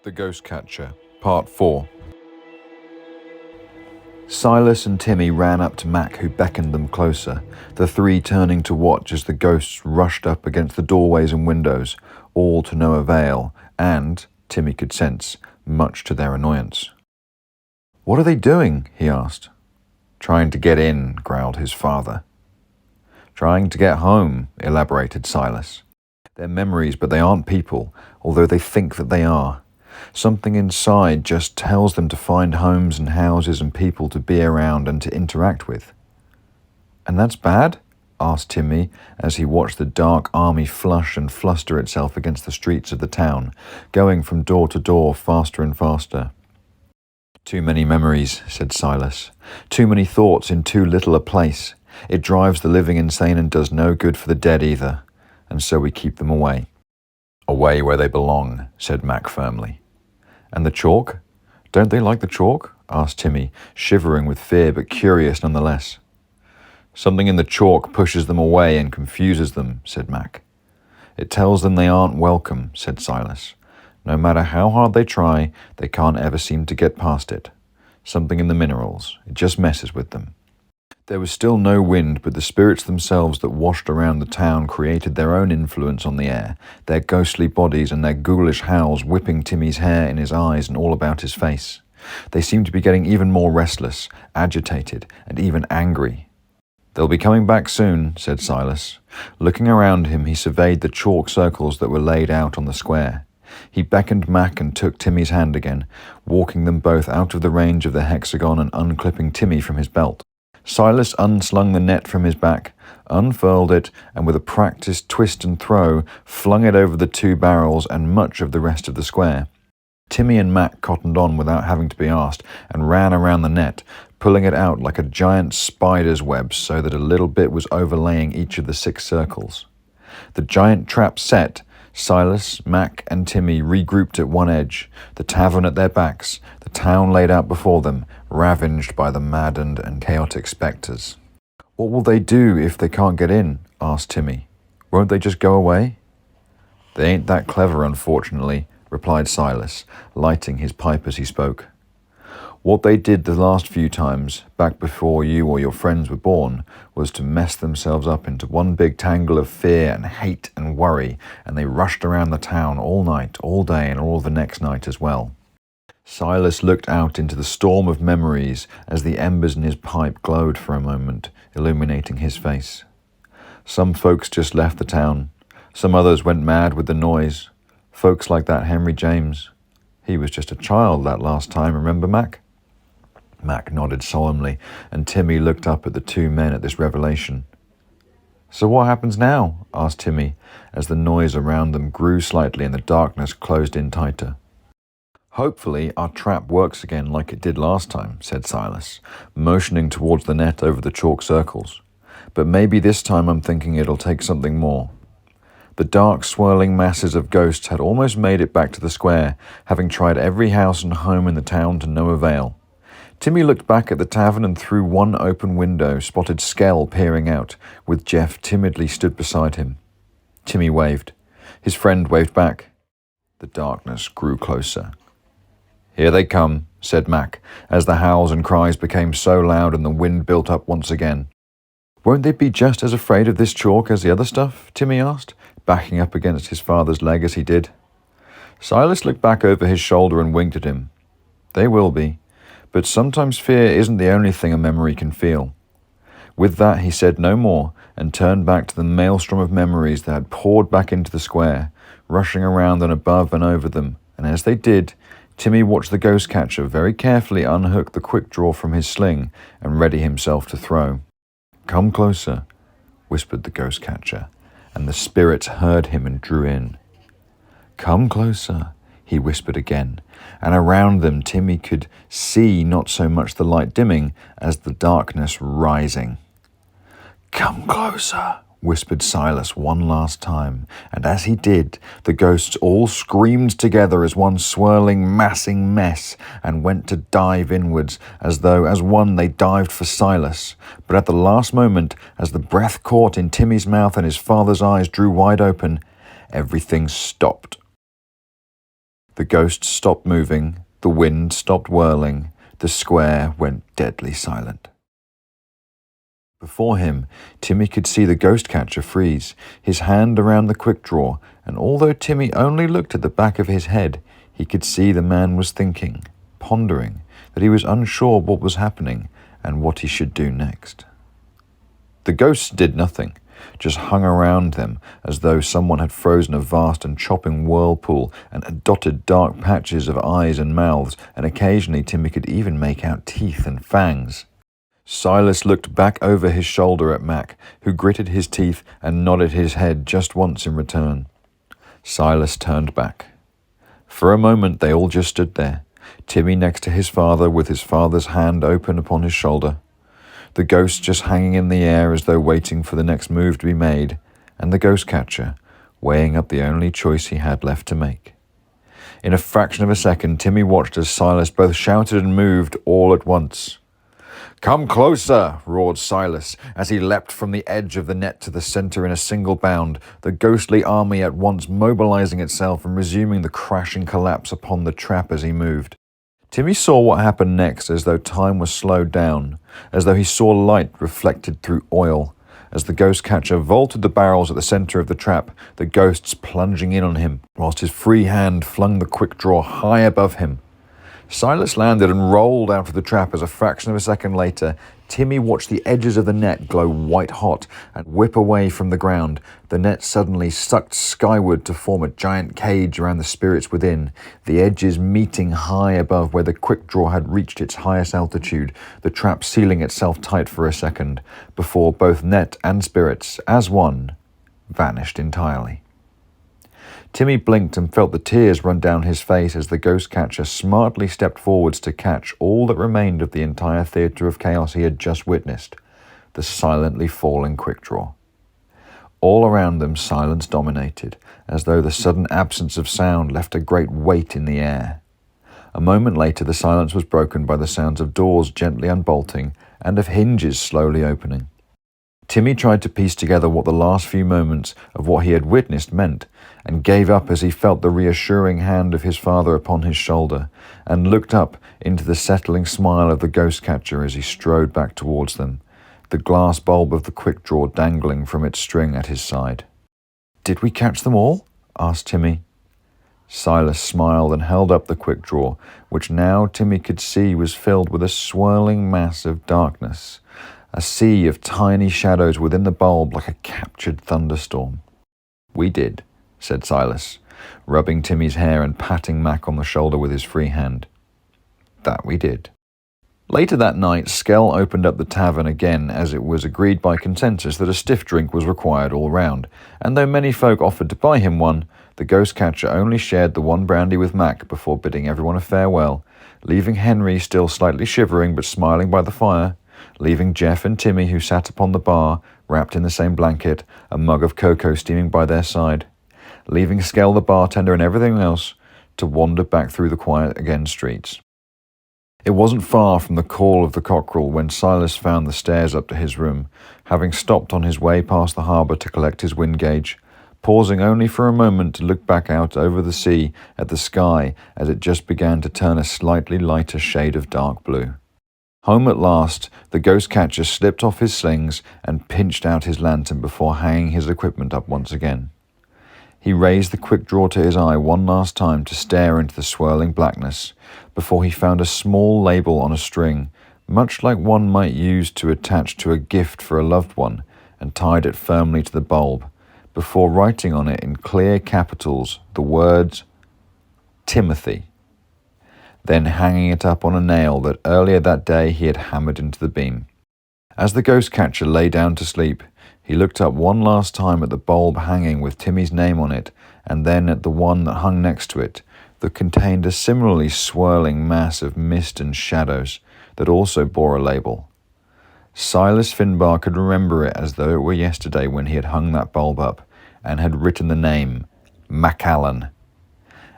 The Ghost Catcher, Part 4. Silas and Timmy ran up to Mac, who beckoned them closer, the three turning to watch as the ghosts rushed up against the doorways and windows, all to no avail, and, Timmy could sense, much to their annoyance. "What are they doing?" he asked. "Trying to get in," growled his father. "Trying to get home," elaborated Silas. "They're memories, but they aren't people, although they think that they are. Something inside just tells them to find homes and houses and people to be around and to interact with." "And that's bad?" asked Timmy as he watched the dark army flush and fluster itself against the streets of the town, going from door to door faster and faster. "Too many memories," said Silas. "Too many thoughts in too little a place. It drives the living insane and does no good for the dead either. And so we keep them away." "Away where they belong," said Mac firmly. "And the chalk? Don't they like the chalk?" asked Timmy, shivering with fear but curious nonetheless. "Something in the chalk pushes them away and confuses them," said Mac. "It tells them they aren't welcome," said Silas. "No matter how hard they try, they can't ever seem to get past it. Something in the minerals. It just messes with them." There was still no wind, but the spirits themselves that washed around the town created their own influence on the air, their ghostly bodies and their ghoulish howls whipping Timmy's hair in his eyes and all about his face. They seemed to be getting even more restless, agitated, and even angry. "They'll be coming back soon," said Silas. Looking around him, he surveyed the chalk circles that were laid out on the square. He beckoned Mac and took Timmy's hand again, walking them both out of the range of the hexagon and unclipping Timmy from his belt. Silas unslung the net from his back, unfurled it, and with a practiced twist and throw, flung it over the two barrels and much of the rest of the square. Timmy and Mac cottoned on without having to be asked, and ran around the net, pulling it out like a giant spider's web so that a little bit was overlaying each of the 6 circles. The giant trap set, Silas, Mac, and Timmy regrouped at one edge, the tavern at their backs, the town laid out before them, ravaged by the maddened and chaotic spectres. "What will they do if they can't get in?" asked Timmy. "Won't they just go away?" "They ain't that clever, unfortunately," replied Silas, lighting his pipe as he spoke. "What they did the last few times, back before you or your friends were born, was to mess themselves up into one big tangle of fear and hate and worry, and they rushed around the town all night, all day, and all the next night as well." Silas looked out into the storm of memories as the embers in his pipe glowed for a moment, illuminating his face. "Some folks just left the town. Some others went mad with the noise. Folks like that Henry James. He was just a child that last time, remember, Mac?" Mac nodded solemnly, and Timmy looked up at the two men at this revelation. "So what happens now?" asked Timmy, as the noise around them grew slightly and the darkness closed in tighter. "Hopefully our trap works again like it did last time," said Silas, motioning towards the net over the chalk circles. "But maybe this time I'm thinking it'll take something more." The dark, swirling masses of ghosts had almost made it back to the square, having tried every house and home in the town to no avail. Timmy looked back at the tavern and through one open window spotted Skell peering out, with Jeff timidly stood beside him. Timmy waved. His friend waved back. The darkness grew closer. "Here they come," said Mac, as the howls and cries became so loud and the wind built up once again. "Won't they be just as afraid of this chalk as the other stuff?" Timmy asked, backing up against his father's leg as he did. Silas looked back over his shoulder and winked at him. "They will be. But sometimes fear isn't the only thing a memory can feel." With that, he said no more and turned back to the maelstrom of memories that had poured back into the square, rushing around and above and over them, and as they did, Timmy watched the ghost catcher very carefully unhook the quick draw from his sling and ready himself to throw. "Come closer," whispered the ghost catcher, and the spirits heard him and drew in. "Come closer," he whispered again, and around them Timmy could see not so much the light dimming as the darkness rising. "Come closer," whispered Silas one last time, and as he did, the ghosts all screamed together as one swirling, massing mess and went to dive inwards, as though as one they dived for Silas. But at the last moment, as the breath caught in Timmy's mouth and his father's eyes drew wide open, everything stopped. The ghosts stopped moving, the wind stopped whirling, the square went deadly silent. Before him, Timmy could see the ghost catcher freeze, his hand around the quick draw, and although Timmy only looked at the back of his head, he could see the man was thinking, pondering, that he was unsure what was happening and what he should do next. The ghosts did nothing, just hung around them as though someone had frozen a vast and chopping whirlpool and dotted dark patches of eyes and mouths, and occasionally Timmy could even make out teeth and fangs. Silas looked back over his shoulder at Mac, who gritted his teeth and nodded his head just once in return. Silas turned back. For a moment they all just stood there, Timmy next to his father with his father's hand open upon his shoulder, the ghost just hanging in the air as though waiting for the next move to be made, and the ghost catcher weighing up the only choice he had left to make. In a fraction of a second, Timmy watched as Silas both shouted and moved all at once. "Come closer!" roared Silas, as he leapt from the edge of the net to the center in a single bound, the ghostly army at once mobilizing itself and resuming the crashing collapse upon the trap as he moved. Timmy saw what happened next as though time was slowed down, as though he saw light reflected through oil, as the ghost catcher vaulted the barrels at the center of the trap, the ghosts plunging in on him, whilst his free hand flung the quick draw high above him. Silas landed and rolled out of the trap as a fraction of a second later, Timmy watched the edges of the net glow white hot and whip away from the ground. The net suddenly sucked skyward to form a giant cage around the spirits within, the edges meeting high above where the quick draw had reached its highest altitude, the trap sealing itself tight for a second, before both net and spirits, as one, vanished entirely. Timmy blinked and felt the tears run down his face as the ghost catcher smartly stepped forwards to catch all that remained of the entire theatre of chaos he had just witnessed, the silently falling quick draw. All around them silence dominated, as though the sudden absence of sound left a great weight in the air. A moment later the silence was broken by the sounds of doors gently unbolting and of hinges slowly opening. Timmy tried to piece together what the last few moments of what he had witnessed meant, and gave up as he felt the reassuring hand of his father upon his shoulder, and looked up into the settling smile of the ghost catcher as he strode back towards them, the glass bulb of the quick draw dangling from its string at his side. "Did we catch them all?" asked Timmy. Silas smiled and held up the quick draw, which now Timmy could see was filled with a swirling mass of darkness, a sea of tiny shadows within the bulb like a captured thunderstorm. "We did," said Silas, rubbing Timmy's hair and patting Mac on the shoulder with his free hand. "That we did." Later that night, Skell opened up the tavern again as it was agreed by consensus that a stiff drink was required all round, and though many folk offered to buy him one, the ghost catcher only shared the one brandy with Mac before bidding everyone a farewell, leaving Henry still slightly shivering but smiling by the fire, leaving Jeff and Timmy who sat upon the bar, wrapped in the same blanket, a mug of cocoa steaming by their side, leaving Skell the bartender and everything else to wander back through the quiet again streets. It wasn't far from the call of the cockerel when Silas found the stairs up to his room, having stopped on his way past the harbour to collect his wind gauge, pausing only for a moment to look back out over the sea at the sky as it just began to turn a slightly lighter shade of dark blue. Home at last, the ghost catcher slipped off his slings and pinched out his lantern before hanging his equipment up once again. He raised the quick draw to his eye one last time to stare into the swirling blackness, before he found a small label on a string, much like one might use to attach to a gift for a loved one, and tied it firmly to the bulb, before writing on it in clear capitals the words, "Timothy," then hanging it up on a nail that earlier that day he had hammered into the beam. As the ghost catcher lay down to sleep, he looked up one last time at the bulb hanging with Timmy's name on it, and then at the one that hung next to it, that contained a similarly swirling mass of mist and shadows that also bore a label. Silas Finbar could remember it as though it were yesterday when he had hung that bulb up and had written the name, Macallan,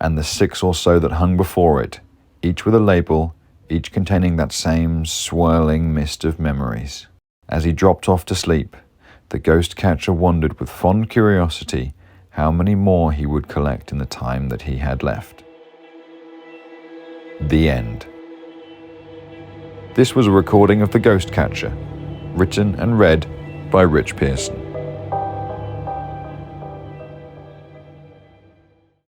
and the 6 or so that hung before it, each with a label, each containing that same swirling mist of memories. As he dropped off to sleep, the ghost catcher wondered with fond curiosity how many more he would collect in the time that he had left. The end. This was a recording of The Ghost Catcher, written and read by Rich Pearson.